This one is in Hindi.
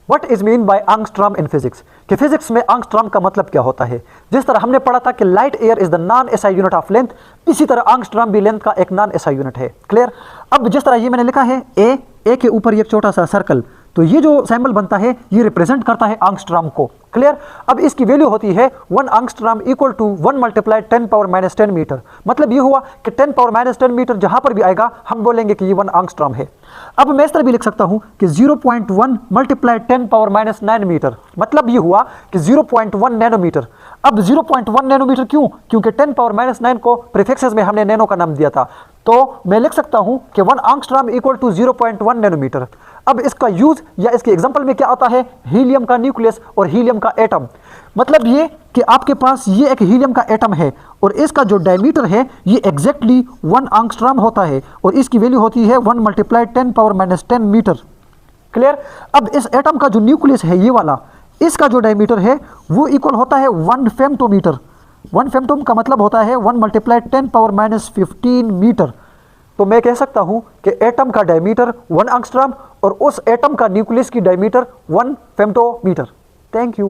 What is mean by angstrom in physics, कि फिजिक्स में एंगस्ट्रॉम का मतलब क्या होता है। जिस तरह हमने पढ़ा था कि light year is the non SI unit of length, इसी तरह एंगस्ट्रॉम भी लेंथ का एक नॉन एसआई यूनिट है। क्लियर। अब जिस तरह ये मैंने लिखा है ए के ऊपर एक छोटा सा सर्कल, तो ये जो सिंबल बनता है ये रिप्रेजेंट करता है एंगस्ट्रॉम को। क्लियर। अब इसकी वैल्यू होती है 1 angstrom equal to 1 multiplied 10 power minus 10 metre. मतलब ये हुआ कि 10 पावर माइनस 10 मीटर जहां पर भी आएगा हम बोलेंगे कि ये 1 एंगस्ट्रॉम है। अब मैं इस तरह भी लिख सकता हूं कि 0.1 मल्टीप्लाइड 10 पावर माइनस 9 मीटर। मतलब ये हुआ कि 0.1 नैनोमीटर। अब 0.1 नैनोमीटर क्यों? क्योंकि 10 पावर माइनस 9 को प्रीफिक्सेस में हमने नैनो का नाम दिया था, तो मैं लिख सकता हूं कि 1 एंगस्ट्रॉम इक्वल टू 0.1 नैनोमीटर। अब इसका यूज या इसके एग्जांपल में क्या आता है? हीलियम का न्यूक्लियस और हीलियम का एटम। मतलब ये कि आपके पास ये एक हीलियम का एटम है और इसका जो डायमीटर है ये एग्जैक्टली 1 एंगस्ट्रॉम होता है और इसकी वैल्यू होती है 1 multiplied 10 power minus 10 metre. Clear. अब इस एटम का जो न्यूक्लियस है ये वाला, इसका जो डायमीटर है वो इक्वल होता है 1 फेम्टोमीटर। 1 फेम्टोम का मतलब होता है 1 मल्टीप्लाइड 10 पावर माइनस 15 मीटर। तो मैं कह सकता हूं कि एटम का डायमीटर 1 एंगस्ट्रॉम और उस एटम का न्यूक्लियस की डायमीटर 1 फेम्टोमीटर। Thank you.